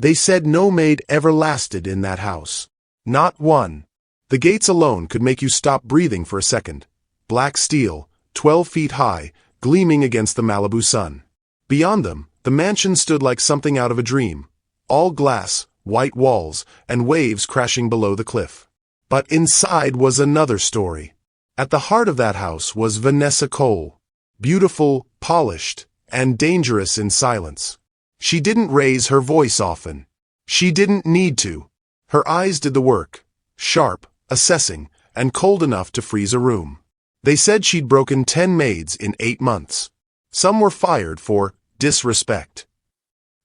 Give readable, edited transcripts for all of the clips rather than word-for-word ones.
They said no maid ever lasted in that house. Not one. The gates alone could make you stop breathing for a second. Black steel, 12 feet high, gleaming against the Malibu sun. Beyond them, the mansion stood like something out of a dream. All glass, white walls, and waves crashing below the cliff. But inside was another story. At the heart of that house was Vanessa Cole. Beautiful, polished, and dangerous in silence. She didn't raise her voice often. She didn't need to. Her eyes did the work. Sharp, assessing, and cold enough to freeze a room. They said she'd broken 10 maids in 8 months. Some were fired for disrespect.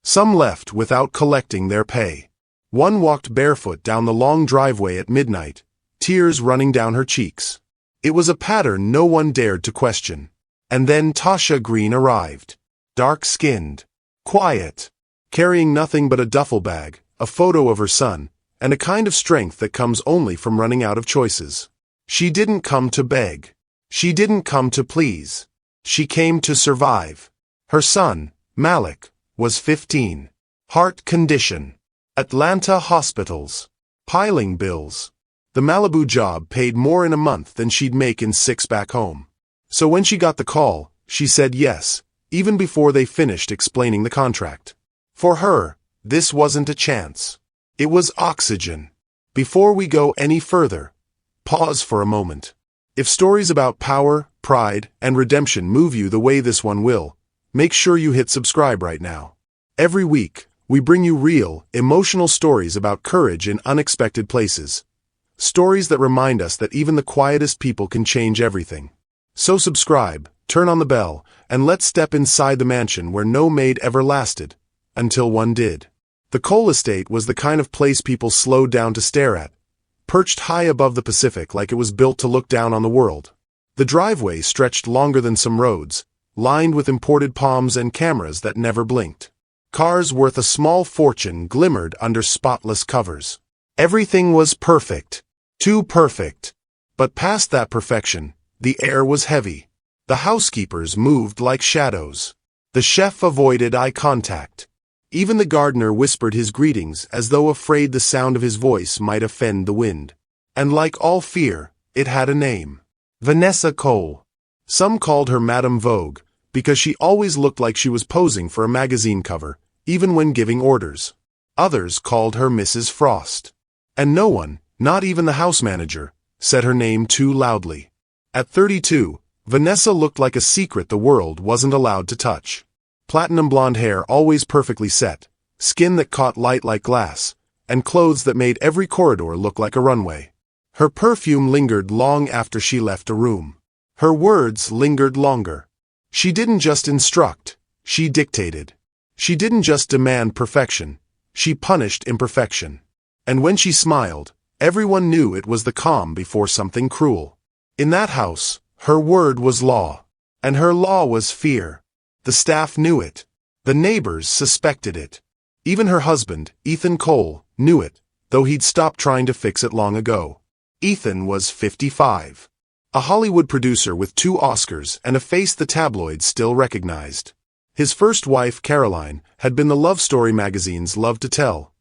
Some left without collecting their pay. One walked barefoot down the long driveway at midnight, tears running down her cheeks. It was a pattern no one dared to question. And then Tasha Greene arrived. Dark-skinned. Quiet. Carrying nothing but a duffel bag, a photo of her son, and a kind of strength that comes only from running out of choices. She didn't come to beg. She didn't come to please. She came to survive. Her son, Malik, was 15. Heart condition. Atlanta hospitals. Piling bills. The Malibu job paid more in a month than she'd make in 6 back home. So when she got the call, she said yes, even before they finished explaining the contract. For her, this wasn't a chance. It was oxygen. Before we go any further, pause for a moment. If stories about power, pride, and redemption move you the way this one will, make sure you hit subscribe right now. Every week, we bring you real, emotional stories about courage in unexpected places. Stories that remind us that even the quietest people can change everything. So subscribe, turn on the bell, and let's step inside the mansion where no maid ever lasted, until one did. The Cole estate was the kind of place people slowed down to stare at, perched high above the Pacific like it was built to look down on the world. The driveway stretched longer than some roads, lined with imported palms and cameras that never blinked. Cars worth a small fortune glimmered under spotless covers. Everything was perfect. Too perfect. But past that perfection, the air was heavy. The housekeepers moved like shadows. The chef avoided eye contact. Even the gardener whispered his greetings as though afraid the sound of his voice might offend the wind. And like all fear, it had a name. Vanessa Cole. Some called her Madame Vogue, because she always looked like she was posing for a magazine cover, even when giving orders. Others called her Mrs. Frost. And no one, not even the house manager, said her name too loudly. At 32, Vanessa looked like a secret the world wasn't allowed to touch. Platinum blonde hair always perfectly set, skin that caught light like glass, and clothes that made every corridor look like a runway. Her perfume lingered long after she left a room. Her words lingered longer. She didn't just instruct, she dictated. She didn't just demand perfection, she punished imperfection. And when she smiled, everyone knew it was the calm before something cruel. In that house, her word was law. And her law was fear. The staff knew it. The neighbors suspected it. Even her husband, Ethan Cole, knew it, though he'd stopped trying to fix it long ago. Ethan was 55. A Hollywood producer with 2 Oscars and a face the tabloids still recognized. His first wife, Caroline, had been the love story magazines loved to tell.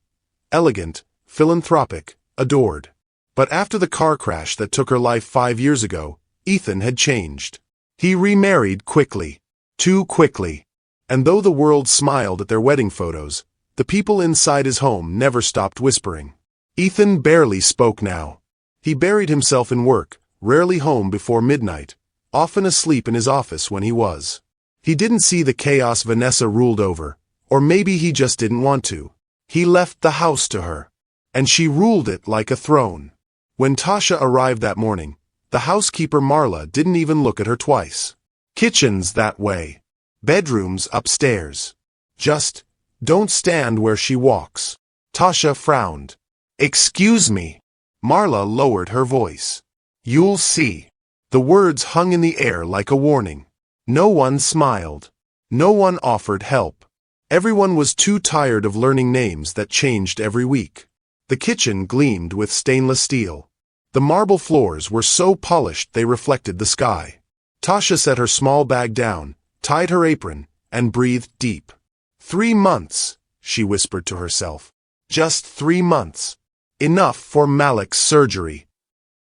Elegant, philanthropic, adored. But after the car crash that took her life 5 years ago, Ethan had changed. He remarried quickly. Too quickly. And though the world smiled at their wedding photos, the people inside his home never stopped whispering. Ethan barely spoke now. He buried himself in work, rarely home before midnight, often asleep in his office when he was. He didn't see the chaos Vanessa ruled over, or maybe he just didn't want to. He left the house to her. And she ruled it like a throne. When Tasha arrived that morning, the housekeeper Marla didn't even look at her twice. Kitchen's that way. Bedrooms upstairs. Just, don't stand where she walks. Tasha frowned. Excuse me. Marla lowered her voice. You'll see. The words hung in the air like a warning. No one smiled. No one offered help. Everyone was too tired of learning names that changed every week. The kitchen gleamed with stainless steel. The marble floors were so polished they reflected the sky. Tasha set her small bag down, tied her apron, and breathed deep. 3 months, she whispered to herself. Just 3 months. Enough for Malik's surgery.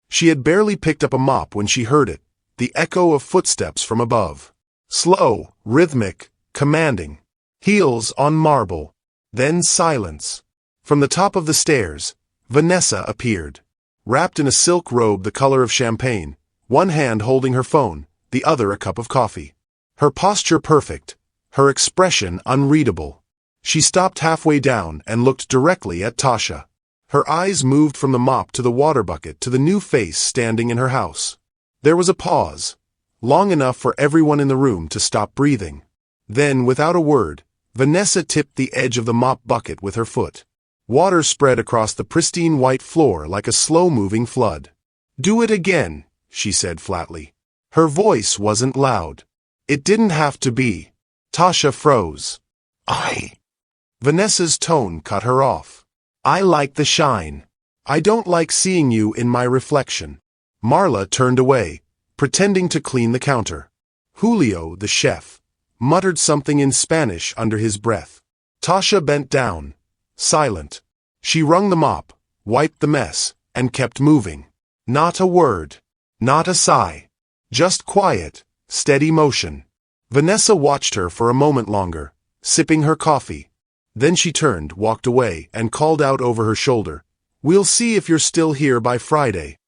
She had barely picked up a mop when she heard it, the echo of footsteps from above. Slow, rhythmic, commanding. Heels on marble. Then silence. From the top of the stairs, Vanessa appeared. Wrapped in a silk robe the color of champagne, one hand holding her phone, the other a cup of coffee. Her posture perfect, her expression unreadable. She stopped halfway down and looked directly at Tasha. Her eyes moved from the mop to the water bucket to the new face standing in her house. There was a pause, long enough for everyone in the room to stop breathing. Then, without a word, Vanessa tipped the edge of the mop bucket with her foot. Water spread across the pristine white floor like a slow-moving flood. "Do it again," she said flatly. Her voice wasn't loud. It didn't have to be. Tasha froze. Vanessa's tone cut her off. "I like the shine. I don't like seeing you in my reflection." Marla turned away, pretending to clean the counter. Julio, the chef, muttered something in Spanish under his breath. Tasha bent down, silent. She wrung the mop, wiped the mess, and kept moving. Not a word, not a sigh. Just quiet, steady motion. Vanessa watched her for a moment longer, sipping her coffee. Then she turned, walked away, and called out over her shoulder, "We'll see if you're still here by Friday."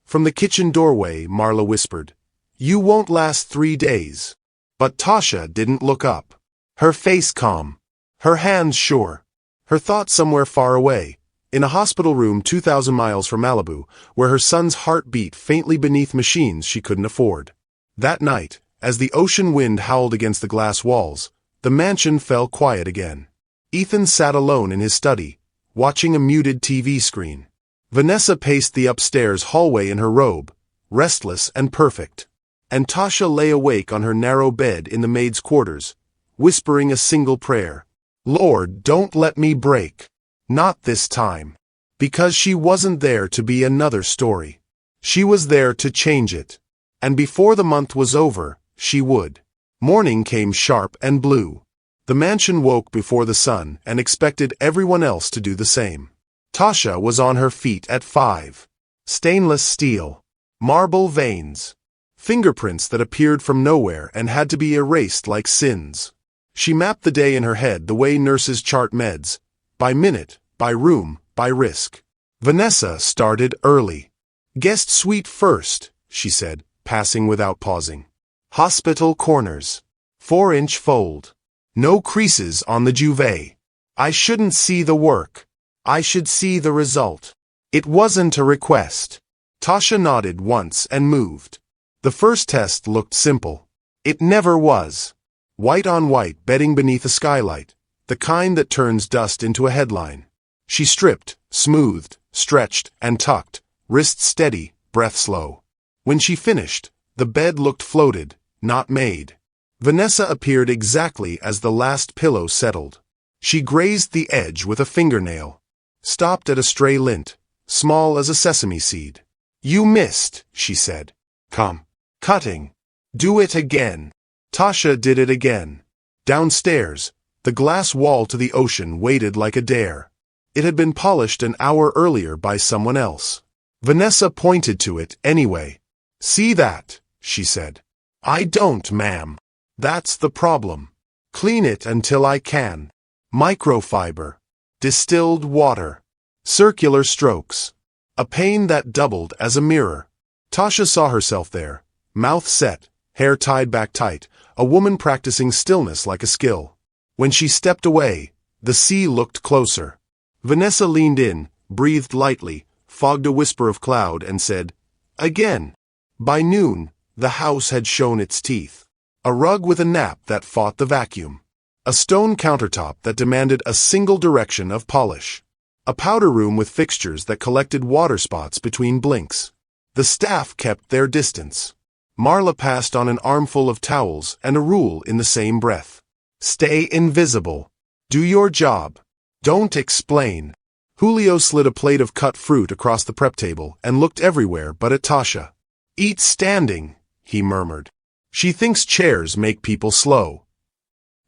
From the kitchen doorway, Marla whispered, "You won't last 3 days." But Tasha didn't look up. Her face calm, her hands sure, her thoughts somewhere far away, in a hospital room 2,000 miles from Malibu, where her son's heart beat faintly beneath machines she couldn't afford. That night, as the ocean wind howled against the glass walls, the mansion fell quiet again. Ethan sat alone in his study, watching a muted TV screen. Vanessa paced the upstairs hallway in her robe, restless and perfect. And Tasha lay awake on her narrow bed in the maid's quarters, whispering a single prayer. "Lord, don't let me break. Not this time." Because she wasn't there to be another story. She was there to change it. And before the month was over, she would. Morning came sharp and blue. The mansion woke before the sun and expected everyone else to do the same. Tasha was on her feet at 5. Stainless steel. Marble veins. Fingerprints that appeared from nowhere and had to be erased like sins. She mapped the day in her head the way nurses chart meds, by minute, by room, by risk. Vanessa started early. "Guest suite first," she said, passing without pausing. "Hospital corners. 4-inch fold. No creases on the duvet. I shouldn't see the work. I should see the result." It wasn't a request. Tasha nodded once and moved. The first test looked simple. It never was. White on white bedding beneath a skylight, the kind that turns dust into a headline. She stripped, smoothed, stretched, and tucked, wrists steady, breath slow. When she finished, the bed looked floated, not made. Vanessa appeared exactly as the last pillow settled. She grazed the edge with a fingernail. Stopped at a stray lint, small as a sesame seed. "You missed," she said. "Come." Cutting. "Do it again." Tasha did it again. Downstairs, the glass wall to the ocean waited like a dare. It had been polished an hour earlier by someone else. Vanessa pointed to it anyway. "See that?" she said. "I don't, ma'am. That's the problem. Clean it until I can. Microfiber. Distilled water. Circular strokes. A pane that doubled as a mirror." Tasha saw herself there, mouth set, hair tied back tight, a woman practicing stillness like a skill. When she stepped away, the sea looked closer. Vanessa leaned in, breathed lightly, fogged a whisper of cloud, and said, "Again." By noon, the house had shown its teeth. A rug with a nap that fought the vacuum. A stone countertop that demanded a single direction of polish. A powder room with fixtures that collected water spots between blinks. The staff kept their distance. Marla passed on an armful of towels and a rule in the same breath. "Stay invisible. Do your job. Don't explain." Julio slid a plate of cut fruit across the prep table and looked everywhere but at Tasha. "Eat standing," he murmured. "She thinks chairs make people slow."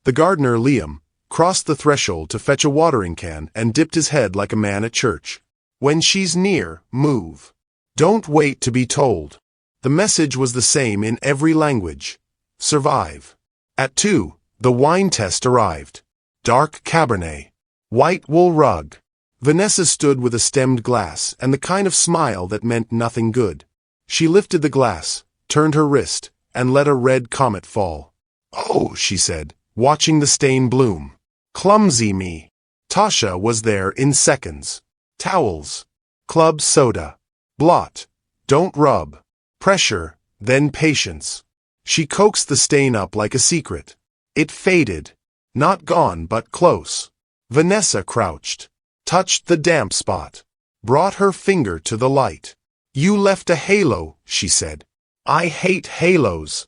The gardener, Liam, crossed the threshold to fetch a watering can, and dipped his head like a man at church. When she's near, move. Don't wait to be told. The message was the same in every language. Survive. At 2, the wine test arrived. Dark Cabernet. White wool rug. Vanessa stood with a stemmed glass and the kind of smile that meant nothing good. She lifted the glass, turned her wrist, and let a red comet fall. "Oh," she said, watching the stain bloom. "Clumsy me." Tasha was there in seconds. Towels. Club soda. Blot. Don't rub. Pressure, then patience. She coaxed the stain up like a secret. It faded. Not gone, but close. Vanessa crouched. Touched the damp spot. Brought her finger to the light. "You left a halo," she said. "I hate halos."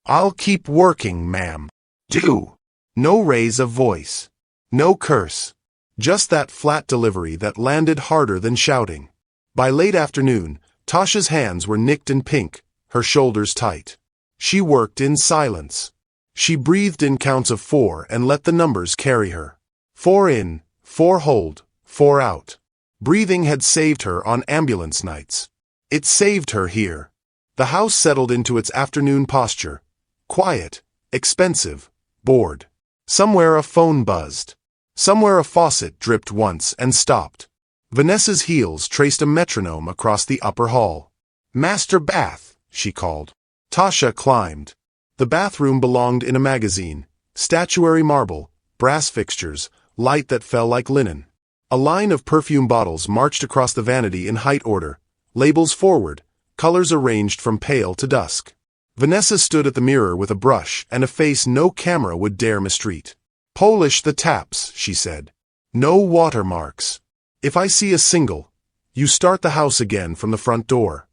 "I'll keep working, ma'am." "Do." No raise of voice. No curse. Just that flat delivery that landed harder than shouting. By late afternoon, Tasha's hands were nicked and pink, her shoulders tight. She worked in silence. She breathed in counts of 4 and let the numbers carry her. 4 in, 4 hold, 4 out. Breathing had saved her on ambulance nights. It saved her here. The house settled into its afternoon posture. Quiet, expensive, bored. Somewhere a phone buzzed. Somewhere a faucet dripped once and stopped. Vanessa's heels traced a metronome across the upper hall. "Master bath," she called. Tasha climbed. The bathroom belonged in a magazine. Statuary marble, brass fixtures, light that fell like linen. A line of perfume bottles marched across the vanity in height order, labels forward, colors arranged from pale to dusk. Vanessa stood at the mirror with a brush and a face no camera would dare mistreat. "Polish the taps," she said. "No watermarks. If I see a single, you start the house again from the front door."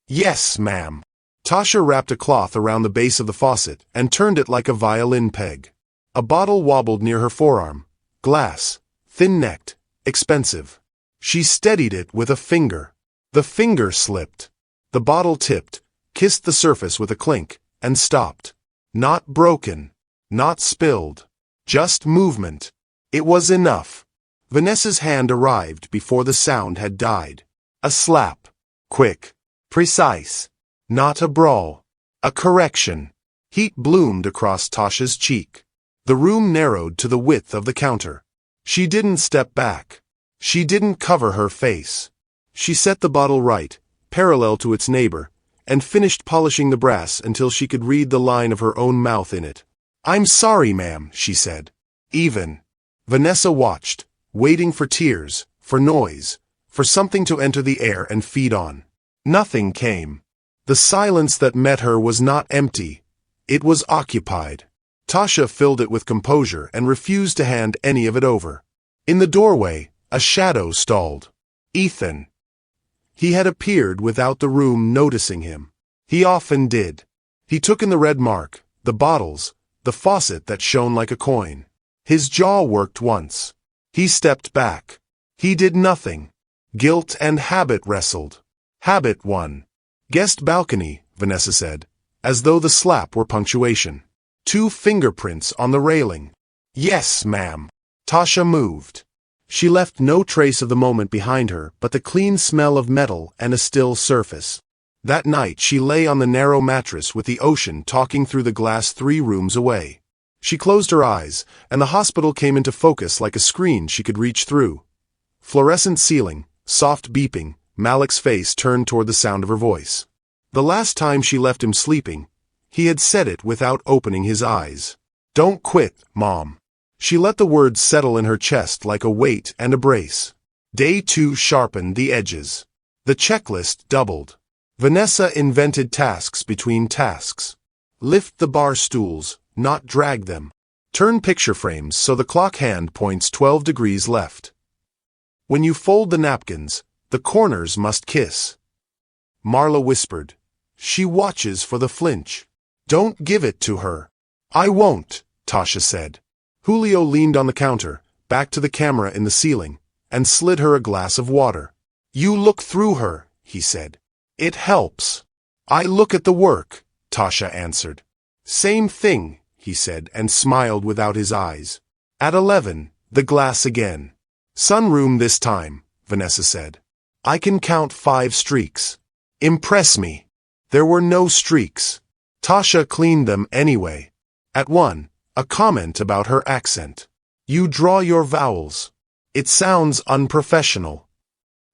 "Yes, ma'am." Tasha wrapped a cloth around the base of the faucet and turned it like a violin peg. A bottle wobbled near her forearm. Glass, thin-necked, expensive. She steadied it with a finger. The finger slipped. The bottle tipped, kissed the surface with a clink, and stopped. Not broken. Not spilled. Just movement. It was enough. Vanessa's hand arrived before the sound had died. A slap. Quick. Precise. Not a brawl. A correction. Heat bloomed across Tasha's cheek. The room narrowed to the width of the counter. She didn't step back. She didn't cover her face. She set the bottle right, parallel to its neighbor, and finished polishing the brass until she could read the line of her own mouth in it. "I'm sorry, ma'am," she said. Even. Vanessa watched, waiting for tears, for noise, for something to enter the air and feed on. Nothing came. The silence that met her was not empty. It was occupied. Tasha filled it with composure and refused to hand any of it over. In the doorway, a shadow stalled. Ethan. He had appeared without the room noticing him. He often did. He took in the red mark, the bottles, the faucet that shone like a coin. His jaw worked once. He stepped back. He did nothing. Guilt and habit wrestled. Habit won. "Guest balcony," Vanessa said, as though the slap were punctuation. 2 fingerprints on the railing. "Yes, ma'am." Tasha moved. She left no trace of the moment behind her but the clean smell of metal and a still surface. That night she lay on the narrow mattress with the ocean talking through the glass 3 rooms away. She closed her eyes, and the hospital came into focus like a screen she could reach through. Fluorescent ceiling, soft beeping, Malik's face turned toward the sound of her voice. The last time she left him sleeping, he had said it without opening his eyes. "Don't quit, Mom." She let the words settle in her chest like a weight and a brace. Day 2 sharpened the edges. The checklist doubled. Vanessa invented tasks between tasks. Lift the bar stools, not drag them. Turn picture frames so the clock hand points 12 degrees left. When you fold the napkins, the corners must kiss. Marla whispered. She watches for the flinch. Don't give it to her. I won't, Tasha said. Julio leaned on the counter, back to the camera in the ceiling, and slid her a glass of water. You look through her, he said. It helps. I look at the work, Tasha answered. Same thing, he said, and smiled without his eyes. At 11, the glass again. Sunroom this time, Vanessa said. I can count 5 streaks. Impress me. There were no streaks. Tasha cleaned them anyway. At 1, a comment about her accent. You draw your vowels. It sounds unprofessional.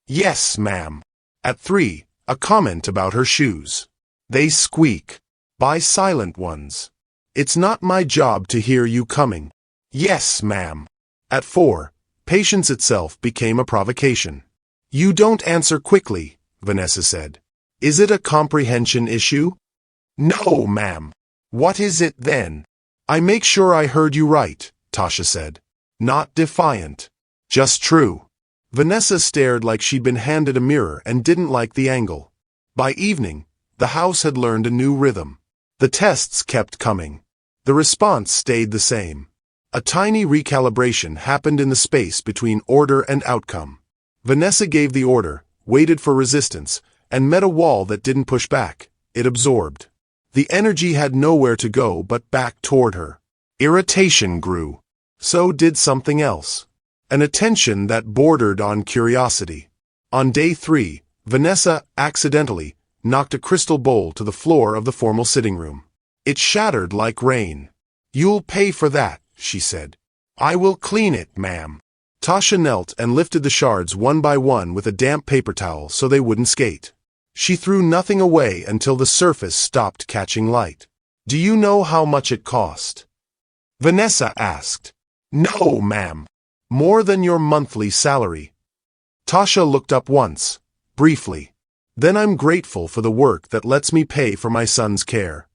Yes, ma'am. At 3, a comment about her shoes. They squeak. Buy silent ones. It's not my job to hear you coming. Yes, ma'am. At 4, patience itself became a provocation. You don't answer quickly, Vanessa said. Is it a comprehension issue? No, ma'am. What is it then? I make sure I heard you right, Tasha said. Not defiant. Just true. Vanessa stared like she'd been handed a mirror and didn't like the angle. By evening, the house had learned a new rhythm. The tests kept coming. The response stayed the same. A tiny recalibration happened in the space between order and outcome. Vanessa gave the order, waited for resistance, and met a wall that didn't push back. It absorbed. The energy had nowhere to go but back toward her. Irritation grew. So did something else. An attention that bordered on curiosity. On day 3, Vanessa, accidentally, knocked a crystal bowl to the floor of the formal sitting room. It shattered like rain. You'll pay for that, she said. I will clean it, ma'am. Tasha knelt and lifted the shards one by one with a damp paper towel so they wouldn't skate. She threw nothing away until the surface stopped catching light. Do you know how much it cost? Vanessa asked. No, ma'am. More than your monthly salary. Tasha looked up once, briefly. Then I'm grateful for the work that lets me pay for my son's care.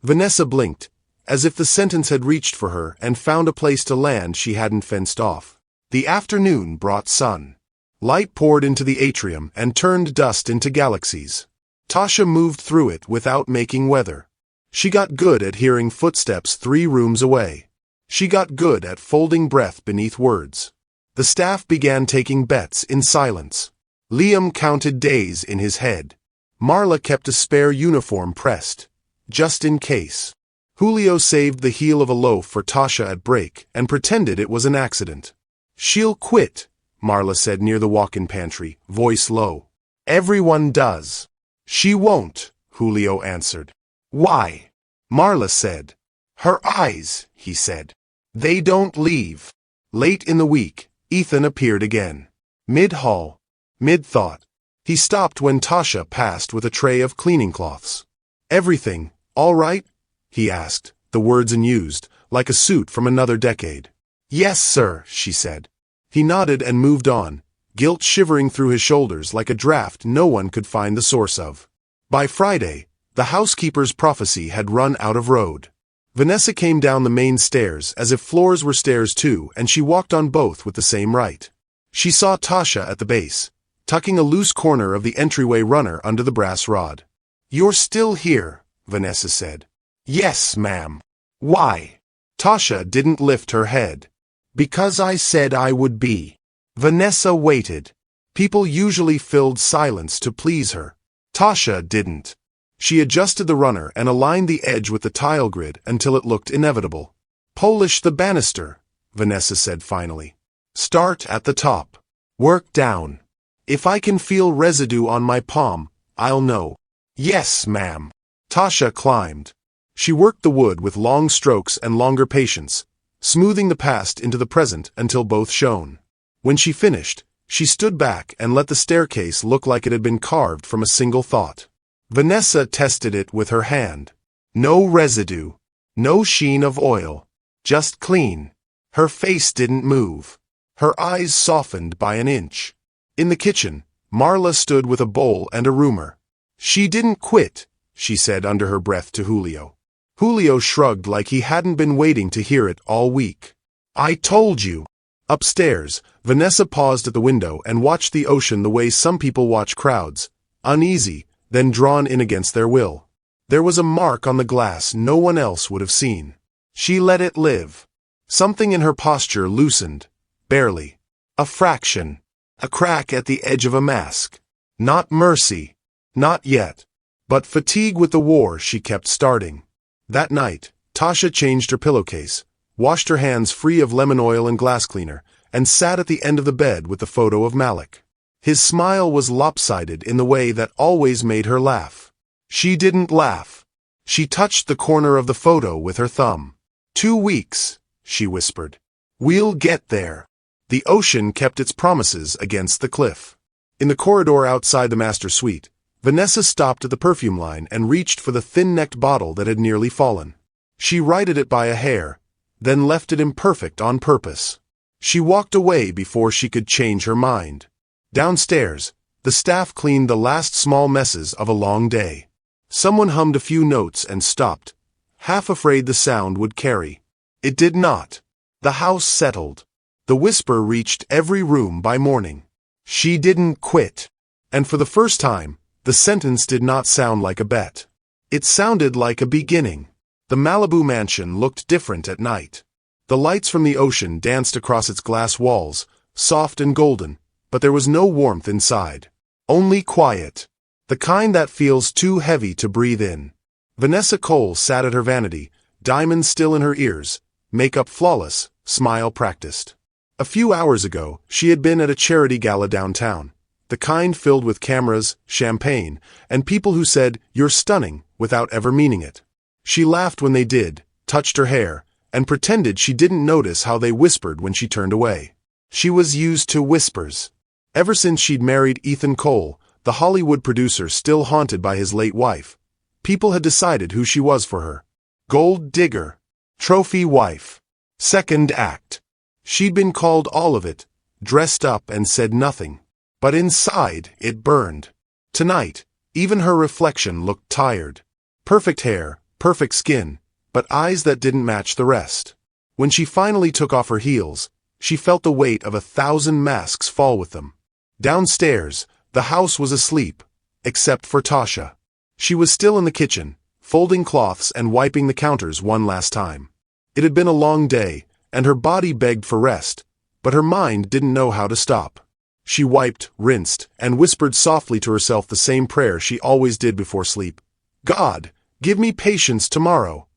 Vanessa blinked, as if the sentence had reached for her and found a place to land she hadn't fenced off. The afternoon brought sun. Light poured into the atrium and turned dust into galaxies. Tasha moved through it without making weather. She got good at hearing footsteps 3 rooms away. She got good at folding breath beneath words. The staff began taking bets in silence. Liam counted days in his head. Marla kept a spare uniform pressed, just in case. Julio saved the heel of a loaf for Tasha at break and pretended it was an accident. She'll quit, Marla said near the walk-in pantry, voice low. Everyone does. She won't, Julio answered. Why? Marla said. Her eyes, he said. They don't leave. Late in the week, Ethan appeared again. Mid-haul. Mid-thought. He stopped when Tasha passed with a tray of cleaning cloths. Everything, all right? He asked, the words unused, like a suit from another decade. Yes, sir, she said. He nodded and moved on, guilt shivering through his shoulders like a draft no one could find the source of. By Friday, the housekeeper's prophecy had run out of road. Vanessa came down the main stairs as if floors were stairs too, and she walked on both with the same right. She saw Tasha at the base, tucking a loose corner of the entryway runner under the brass rod. You're still here, Vanessa said. Yes, ma'am. Why? Tasha didn't lift her head. Because I said I would be. Vanessa waited. People usually filled silence to please her. Tasha didn't. She adjusted the runner and aligned the edge with the tile grid until it looked inevitable. Polish the banister, Vanessa said finally. Start at the top. Work down. If I can feel residue on my palm, I'll know. Yes, ma'am. Tasha climbed. She worked the wood with long strokes and longer patience, smoothing the past into the present until both shone. When she finished, she stood back and let the staircase look like it had been carved from a single thought. Vanessa tested it with her hand. No residue. No sheen of oil. Just clean. Her face didn't move. Her eyes softened by an inch. In the kitchen, Marla stood with a bowl and a rumor. She didn't quit, she said under her breath to Julio. Julio shrugged like he hadn't been waiting to hear it all week. I told you. Upstairs, Vanessa paused at the window and watched the ocean the way some people watch crowds, uneasy, then drawn in against their will. There was a mark on the glass no one else would have seen. She let it live. Something in her posture loosened, barely. A fraction. A crack at the edge of a mask. Not mercy. Not yet. But fatigue with the war she kept starting. That night, Tasha changed her pillowcase, washed her hands free of lemon oil and glass cleaner, and sat at the end of the bed with the photo of Malik. His smile was lopsided in the way that always made her laugh. She didn't laugh. She touched the corner of the photo with her thumb. 2 weeks, she whispered. We'll get there. The ocean kept its promises against the cliff. In the corridor outside the master suite, Vanessa stopped at the perfume line and reached for the thin-necked bottle that had nearly fallen. She righted it by a hair, then left it imperfect on purpose. She walked away before she could change her mind. Downstairs, the staff cleaned the last small messes of a long day. Someone hummed a few notes and stopped, half afraid the sound would carry. It did not. The house settled. The whisper reached every room by morning. She didn't quit. And for the first time, the sentence did not sound like a bet. It sounded like a beginning. The Malibu mansion looked different at night. The lights from the ocean danced across its glass walls, soft and golden, but there was no warmth inside. Only quiet. The kind that feels too heavy to breathe in. Vanessa Cole sat at her vanity, diamonds still in her ears, makeup flawless, smile practiced. A few hours ago, she had been at a charity gala downtown, the kind filled with cameras, champagne, and people who said, "You're stunning," without ever meaning it. She laughed when they did, touched her hair, and pretended she didn't notice how they whispered when she turned away. She was used to whispers. Ever since she'd married Ethan Cole, the Hollywood producer still haunted by his late wife, people had decided who she was for her. Gold digger. Trophy wife. Second act. She'd been called all of it, dressed up and said nothing. But inside, it burned. Tonight, even her reflection looked tired. Perfect hair, perfect skin, but eyes that didn't match the rest. When she finally took off her heels, she felt the weight of 1,000 masks fall with them. Downstairs, the house was asleep, except for Tasha. She was still in the kitchen, folding cloths and wiping the counters one last time. It had been a long day, and her body begged for rest, but her mind didn't know how to stop. She wiped, rinsed, and whispered softly to herself the same prayer she always did before sleep. God, give me patience tomorrow.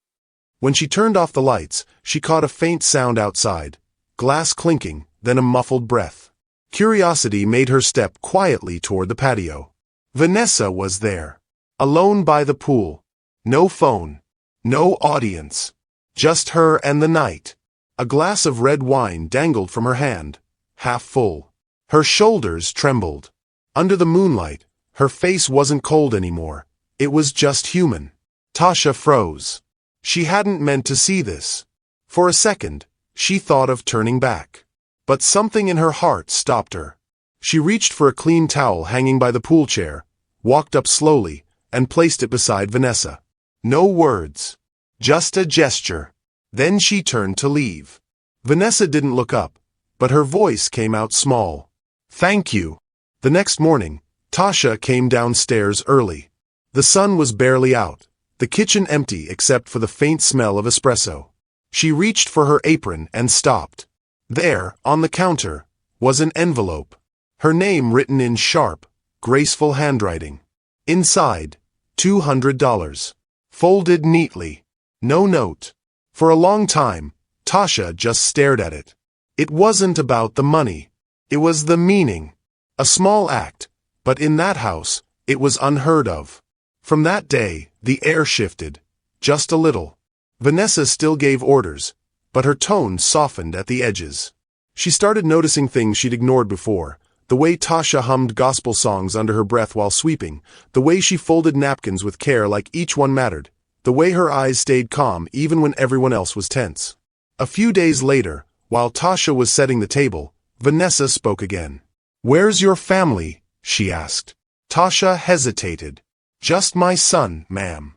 When she turned off the lights, she caught a faint sound outside, glass clinking, then a muffled breath. Curiosity made her step quietly toward the patio. Vanessa was there, alone by the pool. No phone, no audience, just her and the night. A glass of red wine dangled from her hand, half full. Her shoulders trembled. Under the moonlight, her face wasn't cold anymore. It was just human. Tasha froze. She hadn't meant to see this. For a second, she thought of turning back. But something in her heart stopped her. She reached for a clean towel hanging by the pool chair, walked up slowly, and placed it beside Vanessa. No words. Just a gesture. Then she turned to leave. Vanessa didn't look up, but her voice came out small. Thank you. The next morning, Tasha came downstairs early. The sun was barely out, the kitchen empty except for the faint smell of espresso. She reached for her apron and stopped. There, on the counter, was an envelope. Her name written in sharp, graceful handwriting. Inside, $200. Folded neatly. No note. For a long time, Tasha just stared at it. It wasn't about the money. It was the meaning. A small act, but in that house, it was unheard of. From that day, the air shifted. Just a little. Vanessa still gave orders, but her tone softened at the edges. She started noticing things she'd ignored before. The way Tasha hummed gospel songs under her breath while sweeping, the way she folded napkins with care like each one mattered, the way her eyes stayed calm even when everyone else was tense. A few days later, while Tasha was setting the table, Vanessa spoke again. "Where's your family?" she asked. Tasha hesitated. "Just my son, ma'am.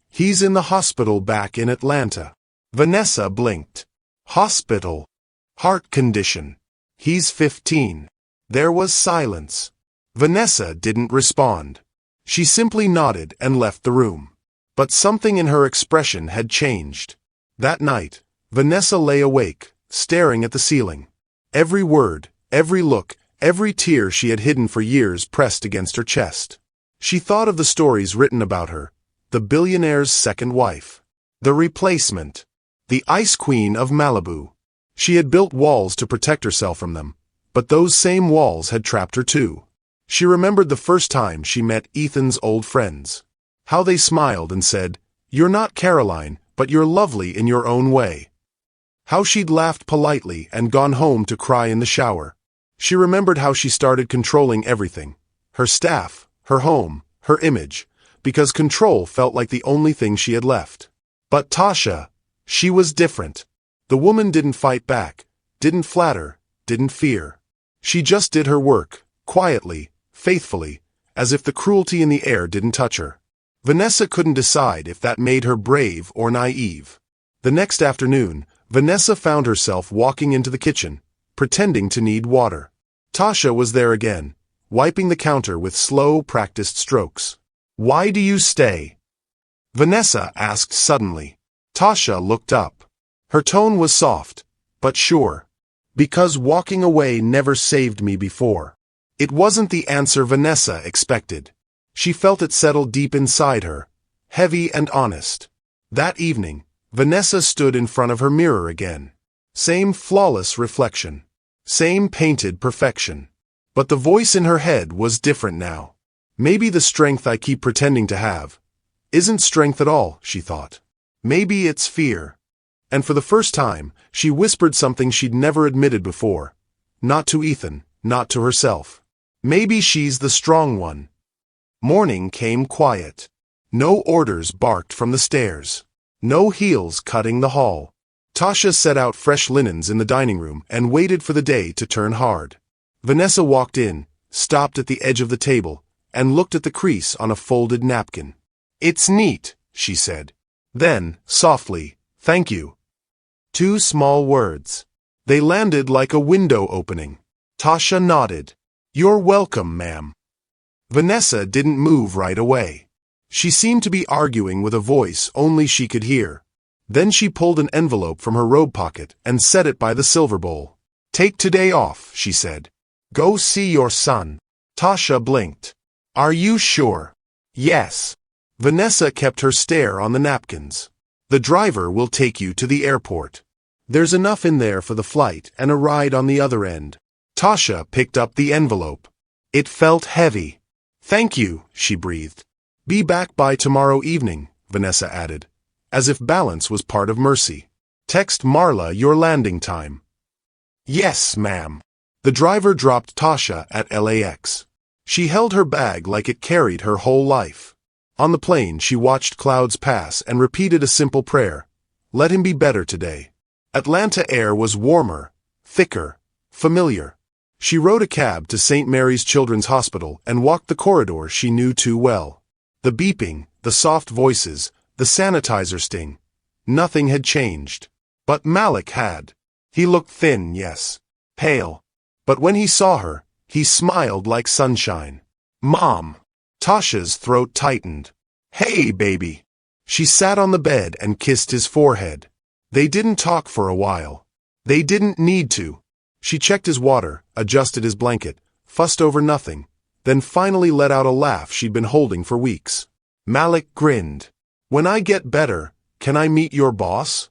He's in the hospital back in Atlanta." Vanessa blinked. "Hospital? Heart condition. He's 15. There was silence. Vanessa didn't respond. She simply nodded and left the room. But something in her expression had changed. That night, Vanessa lay awake, staring at the ceiling. Every word, every look, every tear she had hidden for years pressed against her chest. She thought of the stories written about her, the billionaire's second wife, the replacement, The Ice Queen of Malibu. She had built walls to protect herself from them, but those same walls had trapped her too. She remembered the first time she met Ethan's old friends. How they smiled and said, "You're not Caroline, but you're lovely in your own way." How she'd laughed politely and gone home to cry in the shower. She remembered how she started controlling everything. Her staff, her home, her image, because control felt like the only thing she had left. But Tasha, she was different. The woman didn't fight back, didn't flatter, didn't fear. She just did her work, quietly, faithfully, as if the cruelty in the air didn't touch her. Vanessa couldn't decide if that made her brave or naive. The next afternoon, Vanessa found herself walking into the kitchen, pretending to need water. Tasha was there again, wiping the counter with slow, practiced strokes. "Why do you stay?" Vanessa asked suddenly. Tasha looked up. Her tone was soft, but sure. "Because walking away never saved me before." It wasn't the answer Vanessa expected. She felt it settle deep inside her, heavy and honest. That evening, Vanessa stood in front of her mirror again. Same flawless reflection. Same painted perfection. But the voice in her head was different now. Maybe the strength I keep pretending to have isn't strength at all, she thought. Maybe it's fear. And for the first time, she whispered something she'd never admitted before. Not to Ethan, not to herself. Maybe she's the strong one. Morning came quiet. No orders barked from the stairs. No heels cutting the hall. Tasha set out fresh linens in the dining room and waited for the day to turn hard. Vanessa walked in, stopped at the edge of the table, and looked at the crease on a folded napkin. "It's neat," she said. Then, softly, "Thank you." 2 small words. They landed like a window opening. Tasha nodded. "You're welcome, ma'am." Vanessa didn't move right away. She seemed to be arguing with a voice only she could hear. Then she pulled an envelope from her robe pocket and set it by the silver bowl. "Take today off," she said. "Go see your son." Tasha blinked. "Are you sure?" "Yes." Vanessa kept her stare on the napkins. "The driver will take you to the airport. There's enough in there for the flight and a ride on the other end." Tasha picked up the envelope. It felt heavy. "Thank you," she breathed. "Be back by tomorrow evening," Vanessa added, as if balance was part of mercy. "Text Marla your landing time." "Yes, ma'am." The driver dropped Tasha at LAX. She held her bag like it carried her whole life. On the plane, she watched clouds pass and repeated a simple prayer. Let him be better today. Atlanta air was warmer, thicker, familiar. She rode a cab to St. Mary's Children's Hospital and walked the corridor she knew too well. The beeping, the soft voices, the sanitizer sting. Nothing had changed. But Malik had. He looked thin, yes. Pale. But when he saw her, he smiled like sunshine. "Mom." Tasha's throat tightened. "Hey, baby." She sat on the bed and kissed his forehead. They didn't talk for a while. They didn't need to. She checked his water, adjusted his blanket, fussed over nothing, then finally let out a laugh she'd been holding for weeks. Malik grinned. "When I get better, can I meet your boss?"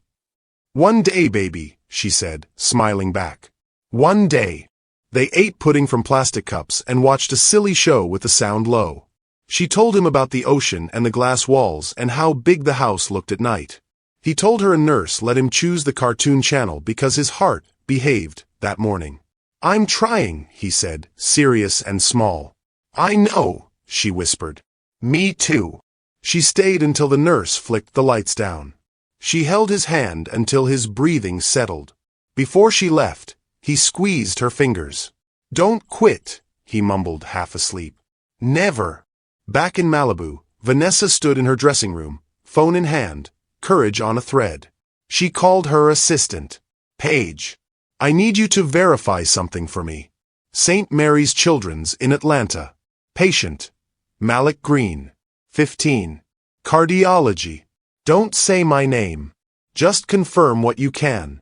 "One day, baby," she said, smiling back. "One day." They ate pudding from plastic cups and watched a silly show with the sound low. She told him about the ocean and the glass walls and how big the house looked at night. He told her a nurse let him choose the cartoon channel because his heart behaved that morning. "I'm trying," he said, serious and small. "I know," she whispered. "Me too." She stayed until the nurse flicked the lights down. She held his hand until his breathing settled. Before she left, he squeezed her fingers. "Don't quit," he mumbled, half asleep. "Never." Back in Malibu, Vanessa stood in her dressing room, phone in hand, courage on a thread. She called her assistant. "Paige, I need you to verify something for me. St. Mary's Children's in Atlanta. Patient. Malik Greene. 15. Cardiology. Don't say my name. Just confirm what you can."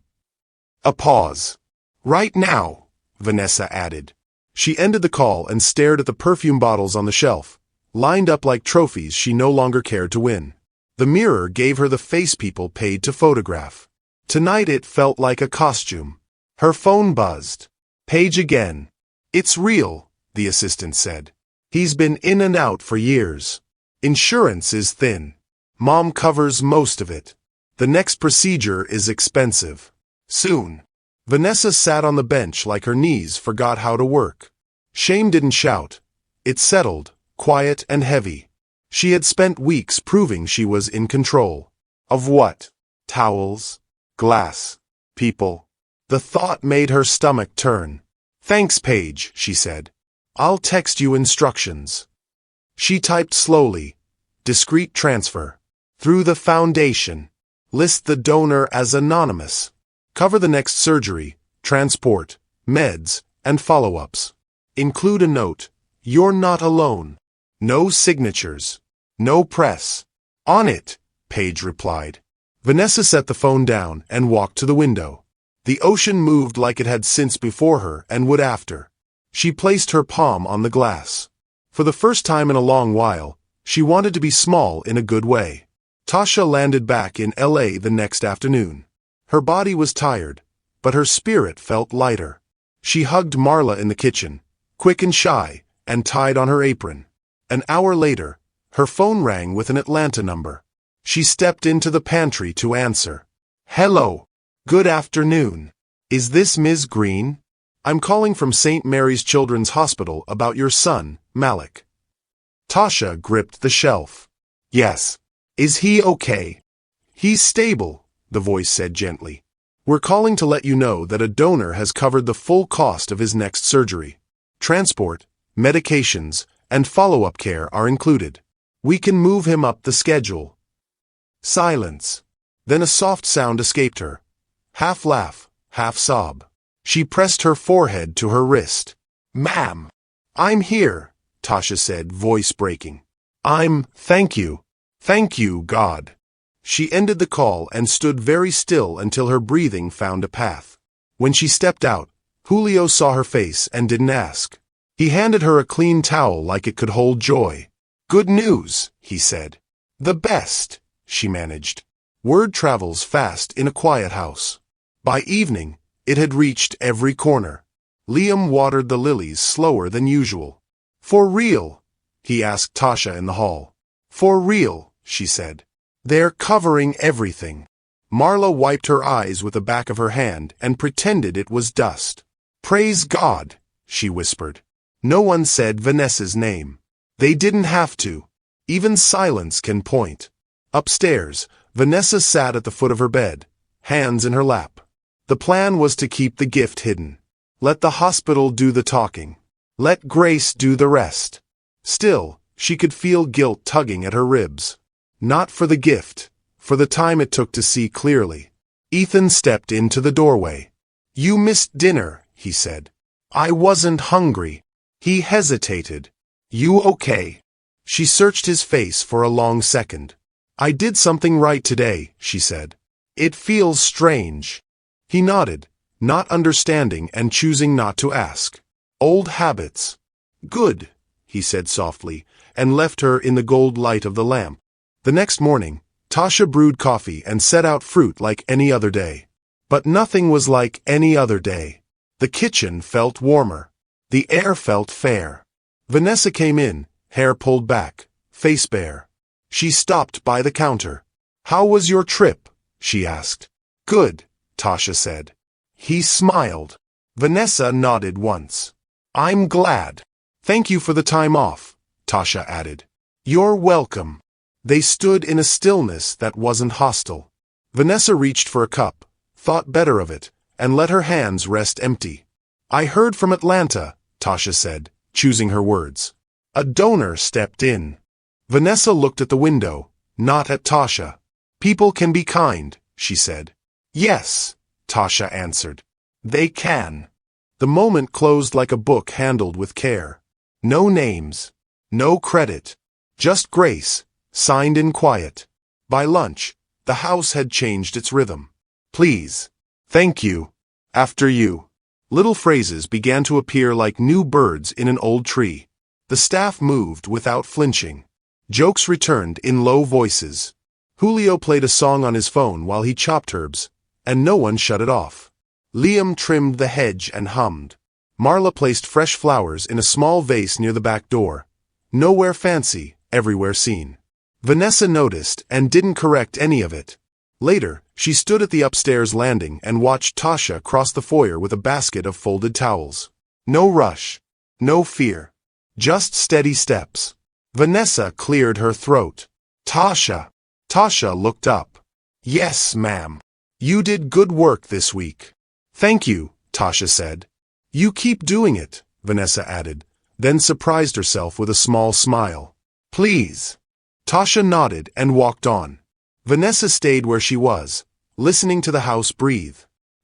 A pause. "Right now," Vanessa added. She ended the call and stared at the perfume bottles on the shelf, lined up like trophies she no longer cared to win. The mirror gave her the face people paid to photograph. Tonight it felt like a costume. Her phone buzzed. Page again. It's real, the assistant said. He's been in and out for years. Insurance is thin. Mom covers most of it. The next procedure is expensive. Soon. Vanessa sat on the bench like her knees forgot how to work. Shame didn't shout. It settled, quiet and heavy. She had spent weeks proving she was in control. Of what? Towels? Glass? People? The thought made her stomach turn. Thanks, Paige, she said. I'll text you instructions. She typed slowly. Discreet transfer. Through the foundation. List the donor as anonymous. Cover the next surgery, transport, meds, and follow-ups. Include a note. You're not alone. No signatures. No press. On it, Paige replied. Vanessa set the phone down and walked to the window. The ocean moved like it had since before her and would after. She placed her palm on the glass. For the first time in a long while, she wanted to be small in a good way. Tasha landed back in LA the next afternoon. Her body was tired, but her spirit felt lighter. She hugged Marla in the kitchen, quick and shy, and tied on her apron. An hour later, her phone rang with an Atlanta number. She stepped into the pantry to answer. Hello. Good afternoon. Is this Ms. Greene? I'm calling from St. Mary's Children's Hospital about your son, Malik. Tasha gripped the shelf. Yes. Is he okay? He's stable, the voice said gently. We're calling to let you know that a donor has covered the full cost of his next surgery. Transport, medications, and follow-up care are included. We can move him up the schedule. Silence. Then a soft sound escaped her. Half laugh, half sob. She pressed her forehead to her wrist. Ma'am. I'm here, Tasha said, voice breaking. Thank you. Thank you, God. She ended the call and stood very still until her breathing found a path. When she stepped out, Julio saw her face and didn't ask. He handed her a clean towel like it could hold joy. Good news, he said. The best, she managed. Word travels fast in a quiet house. By evening, it had reached every corner. Liam watered the lilies slower than usual. For real? He asked Tasha in the hall. For real, she said. They're covering everything. Marla wiped her eyes with the back of her hand and pretended it was dust. Praise God, she whispered. No one said Vanessa's name. They didn't have to. Even silence can point. Upstairs, Vanessa sat at the foot of her bed, hands in her lap. The plan was to keep the gift hidden. Let the hospital do the talking. Let Grace do the rest. Still, she could feel guilt tugging at her ribs. Not for the gift, for the time it took to see clearly. Ethan stepped into the doorway. You missed dinner, he said. I wasn't hungry. He hesitated. You okay? She searched his face for a long second. I did something right today, she said. It feels strange. He nodded, not understanding and choosing not to ask. Old habits. Good, he said softly, and left her in the gold light of the lamp. The next morning, Tasha brewed coffee and set out fruit like any other day. But nothing was like any other day. The kitchen felt warmer. The air felt fair. Vanessa came in, hair pulled back, face bare. She stopped by the counter. How was your trip? She asked. Good, Tasha said. He smiled. Vanessa nodded once. I'm glad. Thank you for the time off, Tasha added. You're welcome. They stood in a stillness that wasn't hostile. Vanessa reached for a cup, thought better of it, and let her hands rest empty. I heard from Atlanta, Tasha said, choosing her words. A donor stepped in. Vanessa looked at the window, not at Tasha. People can be kind, she said. Yes, Tasha answered. They can. The moment closed like a book handled with care. No names. No credit. Just grace, signed in quiet. By lunch, the house had changed its rhythm. Please. Thank you. After you. Little phrases began to appear like new birds in an old tree. The staff moved without flinching. Jokes returned in low voices. Julio played a song on his phone while he chopped herbs, and no one shut it off. Liam trimmed the hedge and hummed. Marla placed fresh flowers in a small vase near the back door. Nowhere fancy, everywhere seen. Vanessa noticed and didn't correct any of it. Later, she stood at the upstairs landing and watched Tasha cross the foyer with a basket of folded towels. No rush. No fear. Just steady steps. Vanessa cleared her throat. Tasha. Tasha looked up. Yes, ma'am. You did good work this week. Thank you, Tasha said. You keep doing it, Vanessa added, then surprised herself with a small smile. Please. Tasha nodded and walked on. Vanessa stayed where she was, listening to the house breathe.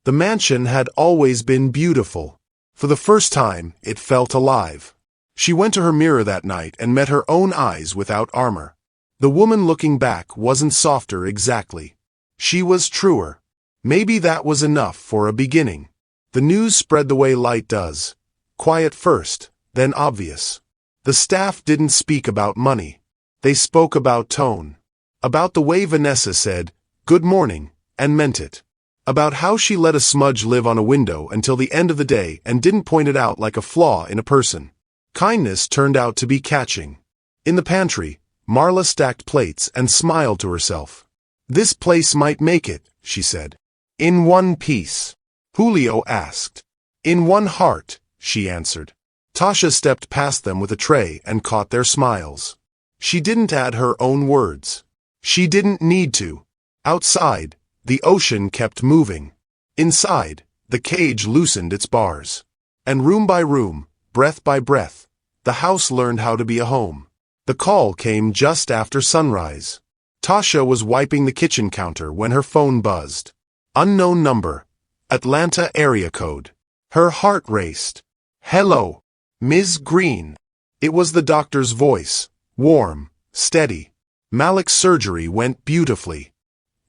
The mansion had always been beautiful. For the first time, it felt alive. She went to her mirror that night and met her own eyes without armor. The woman looking back wasn't softer exactly. She was truer. Maybe that was enough for a beginning. The news spread the way light does. Quiet first, then obvious. The staff didn't speak about money. They spoke about tone. About the way Vanessa said, "Good morning," and meant it. About how she let a smudge live on a window until the end of the day and didn't point it out like a flaw in a person. Kindness turned out to be catching. In the pantry, Marla stacked plates and smiled to herself. This place might make it, she said. In one piece. Julio asked. In one heart, she answered. Tasha stepped past them with a tray and caught their smiles. She didn't add her own words. She didn't need to. Outside, the ocean kept moving. Inside, the cage loosened its bars. And room by room, breath by breath, the house learned how to be a home. The call came just after sunrise. Tasha was wiping the kitchen counter when her phone buzzed. Unknown number. Atlanta area code. Her heart raced. Hello, Ms. Greene. It was the doctor's voice, warm, steady. Malik's surgery went beautifully.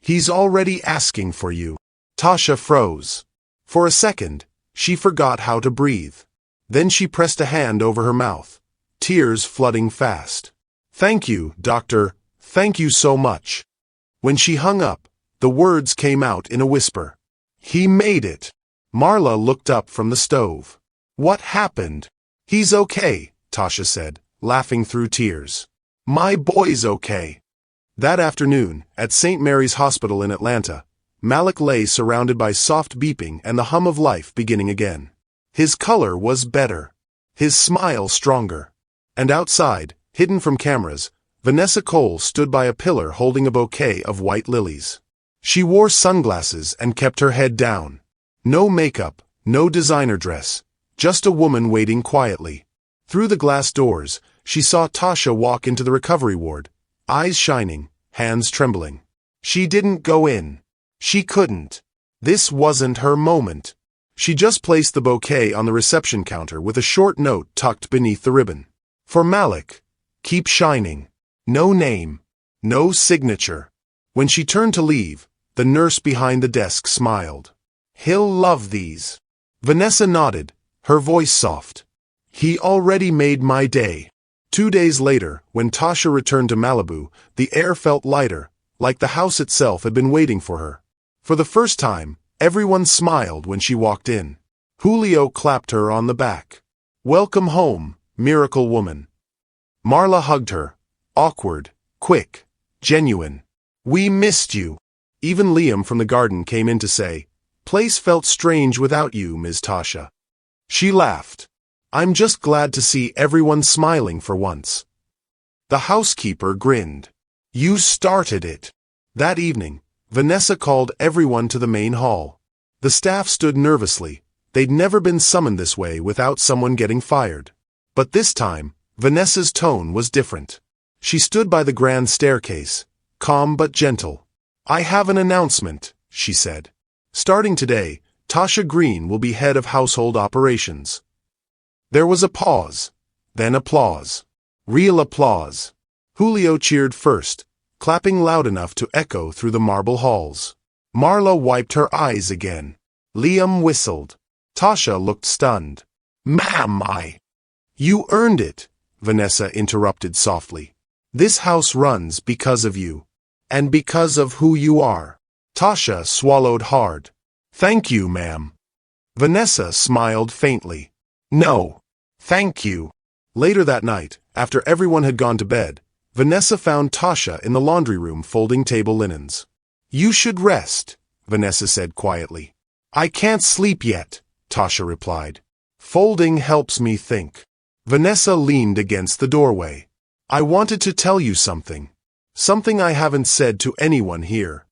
He's already asking for you. Tasha froze. For a second, she forgot how to breathe. Then she pressed a hand over her mouth, tears flooding fast. Thank you, doctor. Thank you so much. When she hung up, the words came out in a whisper. He made it. Marla looked up from the stove. What happened? He's okay, Tasha said, laughing through tears. My boy's okay. That afternoon, at St. Mary's Hospital in Atlanta, Malik lay surrounded by soft beeping and the hum of life beginning again. His color was better. His smile stronger. And outside, hidden from cameras, Vanessa Cole stood by a pillar holding a bouquet of white lilies. She wore sunglasses and kept her head down. No makeup, no designer dress, just a woman waiting quietly. Through the glass doors, she saw Tasha walk into the recovery ward, eyes shining, hands trembling. She didn't go in. She couldn't. This wasn't her moment. She just placed the bouquet on the reception counter with a short note tucked beneath the ribbon. For Malik, keep shining. No name. No signature. When she turned to leave, the nurse behind the desk smiled. He'll love these. Vanessa nodded, her voice soft. He already made my day. 2 days later, when Tasha returned to Malibu, the air felt lighter, like the house itself had been waiting for her. For the first time, everyone smiled when she walked in. Julio clapped her on the back. Welcome home, miracle woman. Marla hugged her. Awkward, quick, genuine. We missed you. Even Liam from the garden came in to say, Place felt strange without you, Ms. Tasha. She laughed. I'm just glad to see everyone smiling for once. The housekeeper grinned. You started it. That evening, Vanessa called everyone to the main hall. The staff stood nervously. They'd never been summoned this way without someone getting fired. But this time, Vanessa's tone was different. She stood by the grand staircase, calm but gentle. I have an announcement, she said. Starting today, Tasha Greene will be head of household operations. There was a pause, then applause. Real applause. Julio cheered first, clapping loud enough to echo through the marble halls. Marla wiped her eyes again. Liam whistled. Tasha looked stunned. Ma'am, You earned it, Vanessa interrupted softly. This house runs because of you. And because of who you are. Tasha swallowed hard. Thank you, ma'am. Vanessa smiled faintly. No. Thank you. Later that night, after everyone had gone to bed, Vanessa found Tasha in the laundry room folding table linens. You should rest, Vanessa said quietly. I can't sleep yet, Tasha replied. Folding helps me think. Vanessa leaned against the doorway. I wanted to tell you something. Something I haven't said to anyone here.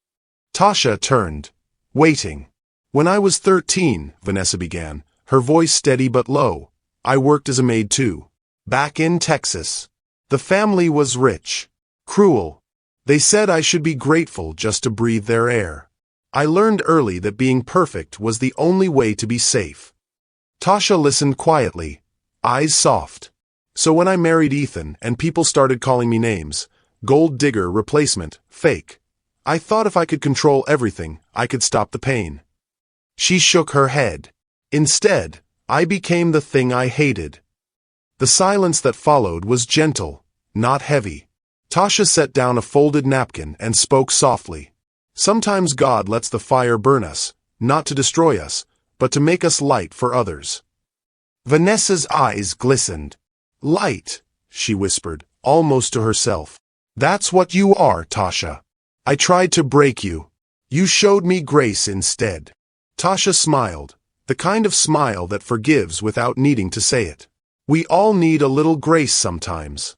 Tasha turned, waiting. When I was 13, Vanessa began, her voice steady but low. I worked as a maid too. Back in Texas. The family was rich. Cruel. They said I should be grateful just to breathe their air. I learned early that being perfect was the only way to be safe. Tasha listened quietly, eyes soft. So when I married Ethan and people started calling me names, gold digger, replacement, fake, I thought if I could control everything, I could stop the pain. She shook her head. Instead, I became the thing I hated. The silence that followed was gentle, not heavy. Tasha set down a folded napkin and spoke softly. Sometimes God lets the fire burn us, not to destroy us, but to make us light for others. Vanessa's eyes glistened. Light, she whispered, almost to herself. That's what you are, Tasha. I tried to break you. You showed me grace instead. Tasha smiled, the kind of smile that forgives without needing to say it. We all need a little grace sometimes.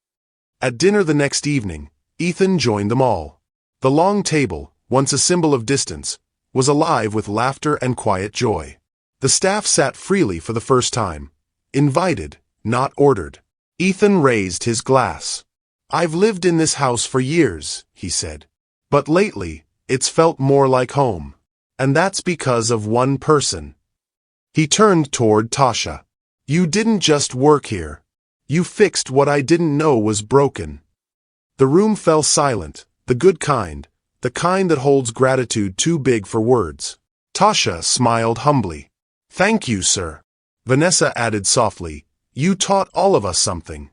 At dinner the next evening, Ethan joined them all. The long table, once a symbol of distance, was alive with laughter and quiet joy. The staff sat freely for the first time. Invited, not ordered. Ethan raised his glass. I've lived in this house for years, he said. But lately, it's felt more like home. And that's because of one person. He turned toward Tasha. You didn't just work here. You fixed what I didn't know was broken. The room fell silent, the good kind, the kind that holds gratitude too big for words. Tasha smiled humbly. Thank you, sir. Vanessa added softly, you taught all of us something.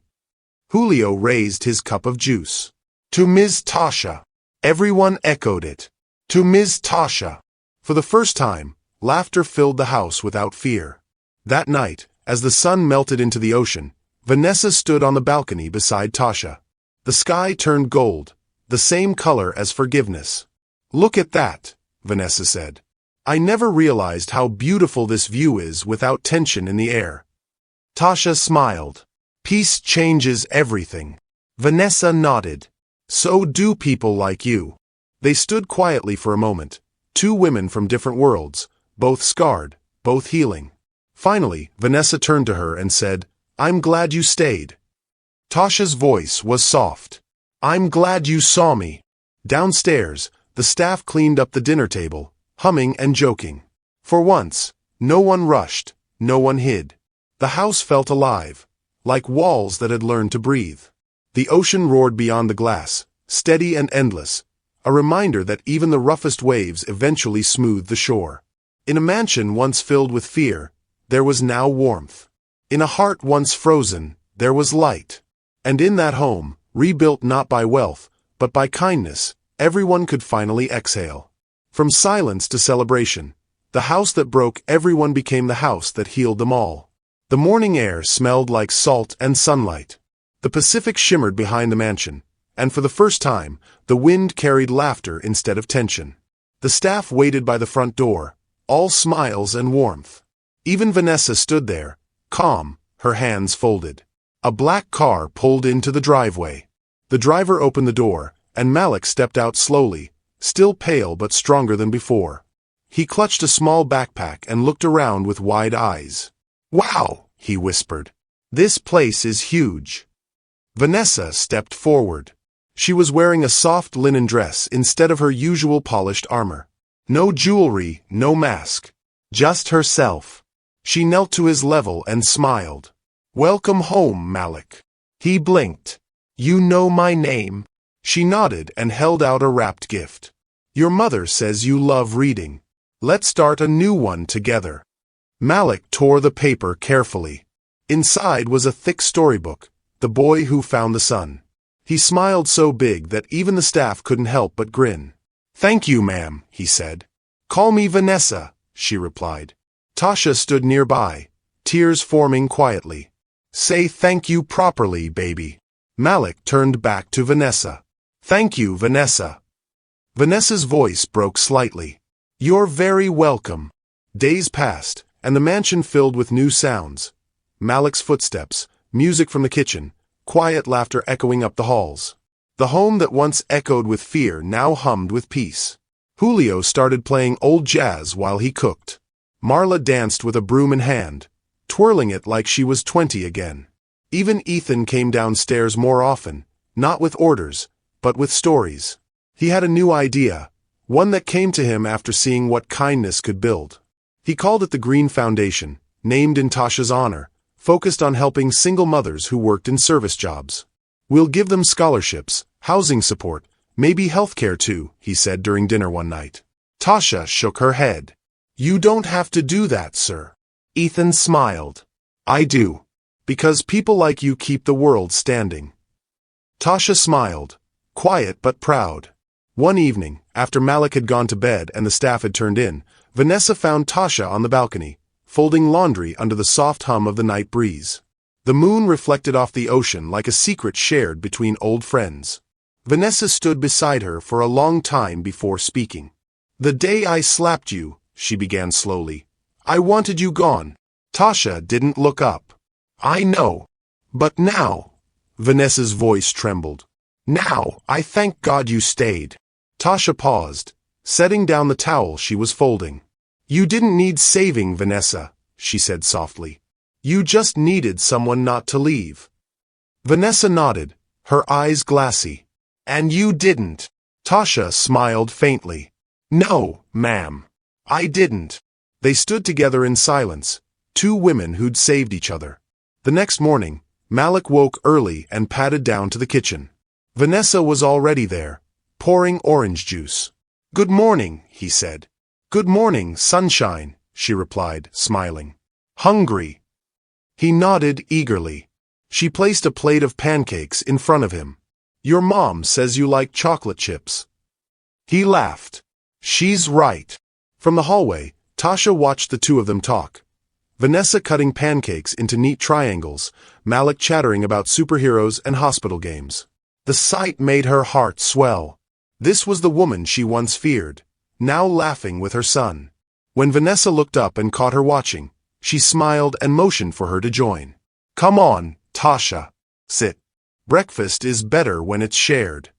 Julio raised his cup of juice. To Ms. Tasha. Everyone echoed it. To Ms. Tasha. For the first time, laughter filled the house without fear. That night, as the sun melted into the ocean, Vanessa stood on the balcony beside Tasha. The sky turned gold, the same color as forgiveness. Look at that, Vanessa said. I never realized how beautiful this view is without tension in the air. Tasha smiled. Peace changes everything. Vanessa nodded. So do people like you. They stood quietly for a moment, two women from different worlds, both scarred, both healing. Finally, Vanessa turned to her and said, I'm glad you stayed. Tasha's voice was soft. I'm glad you saw me. Downstairs, the staff cleaned up the dinner table, humming and joking. For once, no one rushed, no one hid. The house felt alive, like walls that had learned to breathe. The ocean roared beyond the glass, steady and endless, a reminder that even the roughest waves eventually smooth the shore. In a mansion once filled with fear, there was now warmth. In a heart once frozen, there was light. And in that home, rebuilt not by wealth, but by kindness, everyone could finally exhale. From silence to celebration, the house that broke everyone became the house that healed them all. The morning air smelled like salt and sunlight. The Pacific shimmered behind the mansion, and for the first time, the wind carried laughter instead of tension. The staff waited by the front door, all smiles and warmth. Even Vanessa stood there, calm, her hands folded. A black car pulled into the driveway. The driver opened the door, and Malik stepped out slowly, still pale but stronger than before. He clutched a small backpack and looked around with wide eyes. Wow, he whispered. This place is huge. Vanessa stepped forward. She was wearing a soft linen dress instead of her usual polished armor. No jewelry, no mask. Just herself. She knelt to his level and smiled. Welcome home, Malik. He blinked. You know my name. She nodded and held out a wrapped gift. Your mother says you love reading. Let's start a new one together. Malik tore the paper carefully. Inside was a thick storybook, The Boy Who Found the Sun. He smiled so big that even the staff couldn't help but grin. Thank you, ma'am, he said. Call me Vanessa, she replied. Tasha stood nearby, tears forming quietly. Say thank you properly, baby. Malik turned back to Vanessa. Thank you, Vanessa. Vanessa's voice broke slightly. You're very welcome. Days passed, and the mansion filled with new sounds. Malik's footsteps, music from the kitchen, quiet laughter echoing up the halls. The home that once echoed with fear now hummed with peace. Julio started playing old jazz while he cooked. Marla danced with a broom in hand, twirling it like she was 20 again. Even Ethan came downstairs more often, not with orders, but with stories. He had a new idea, one that came to him after seeing what kindness could build. He called it the Greene Foundation, named in Tasha's honor, focused on helping single mothers who worked in service jobs. We'll give them scholarships, housing support, maybe healthcare too, he said during dinner one night. Tasha shook her head. You don't have to do that, sir. Ethan smiled. I do. Because people like you keep the world standing. Tasha smiled, quiet but proud. One evening, after Malik had gone to bed and the staff had turned in, Vanessa found Tasha on the balcony, folding laundry under the soft hum of the night breeze. The moon reflected off the ocean like a secret shared between old friends. Vanessa stood beside her for a long time before speaking. The day I slapped you, she began slowly, I wanted you gone. Tasha didn't look up. I know. But now, Vanessa's voice trembled. Now, I thank God you stayed. Tasha paused, setting down the towel she was folding. You didn't need saving, Vanessa, she said softly. You just needed someone not to leave. Vanessa nodded, her eyes glassy. And you didn't. Tasha smiled faintly. No, ma'am. I didn't. They stood together in silence, two women who'd saved each other. The next morning, Malik woke early and padded down to the kitchen. Vanessa was already there, pouring orange juice. Good morning, he said. Good morning, sunshine, she replied, smiling. Hungry? He nodded eagerly. She placed a plate of pancakes in front of him. Your mom says you like chocolate chips. He laughed. She's right. From the hallway, Tasha watched the two of them talk. Vanessa cutting pancakes into neat triangles, Malik chattering about superheroes and hospital games. The sight made her heart swell. This was the woman she once feared, now laughing with her son. When Vanessa looked up and caught her watching, she smiled and motioned for her to join. Come on, Tasha. Sit. Breakfast is better when it's shared.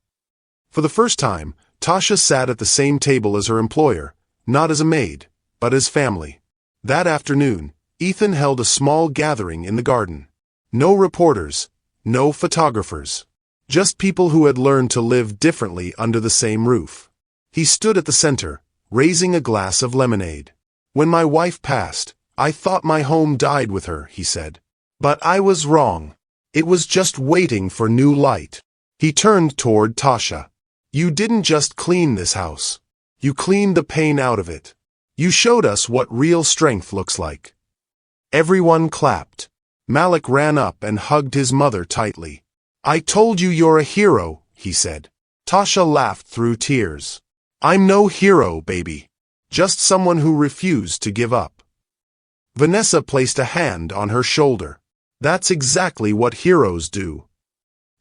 For the first time, Tasha sat at the same table as her employer, not as a maid, but as family. That afternoon, Ethan held a small gathering in the garden. No reporters, no photographers. Just people who had learned to live differently under the same roof. He stood at the center, raising a glass of lemonade. When my wife passed, I thought my home died with her, he said. But I was wrong. It was just waiting for new light. He turned toward Tasha. You didn't just clean this house. You cleaned the pain out of it. You showed us what real strength looks like. Everyone clapped. Malik ran up and hugged his mother tightly. I told you you're a hero, he said. Tasha laughed through tears. I'm no hero, baby. Just someone who refused to give up. Vanessa placed a hand on her shoulder. That's exactly what heroes do.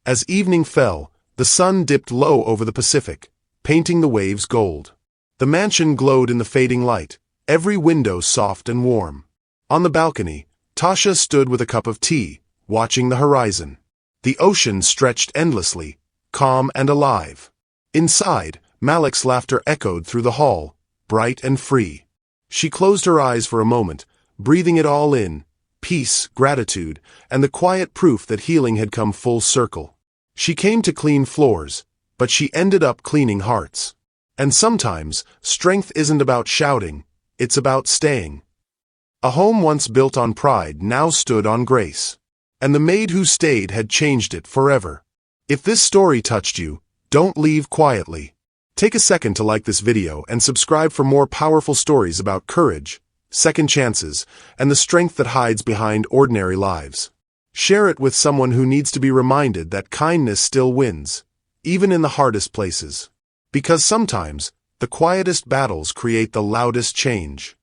As evening fell, the sun dipped low over the Pacific, painting the waves gold. The mansion glowed in the fading light, every window soft and warm. On the balcony, Tasha stood with a cup of tea, watching the horizon. The ocean stretched endlessly, calm and alive. Inside, Malik's laughter echoed through the hall, bright and free. She closed her eyes for a moment, breathing it all in, peace, gratitude, and the quiet proof that healing had come full circle. She came to clean floors, but she ended up cleaning hearts. And sometimes, strength isn't about shouting, it's about staying. A home once built on pride now stood on grace. And the maid who stayed had changed it forever. If this story touched you, don't leave quietly. Take a second to like this video and subscribe for more powerful stories about courage, second chances, and the strength that hides behind ordinary lives. Share it with someone who needs to be reminded that kindness still wins, even in the hardest places. Because sometimes, The quietest battles create the loudest change.